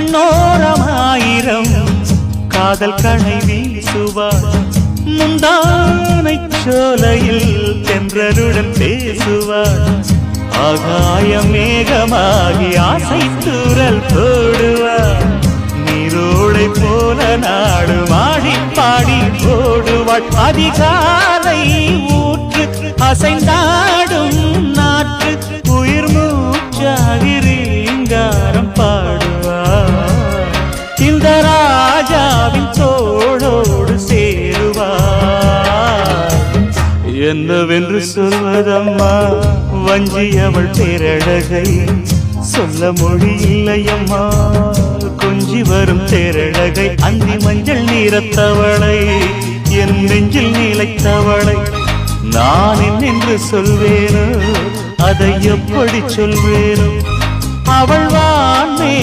கண்ணோரமாயிரம் காதல் கணை வீசுவார் முந்தானை சோலையில் தென்றலுடன் பேசுவார் ஆகாய மேகமாகி ஆசை தூரல் போடுவார் நீரோடை போல நாடு மாடி பாடி ஓடுவாள் அதிகாலை ஊற்று அசைந்தாடும் நாற்று உயிர் மூச்சாகி ரீங்காரம் பாடுவார் இந்த ராஜாவின் தோளோடு சேருவார் என்னவென்று சொல்வதம்மா வஞ்சி அவள் பேரழகை சொல்ல மொழி இல்லையம்மா கொஞ்சி வரும் தேரழகை அந்தி மஞ்சள் நீரத்தவளை என் நெஞ்சில் நிலைத்தவளை நான் என்னென்று சொல்வேனோ அதை எப்படி சொல்வேனோ அவள் வான்மே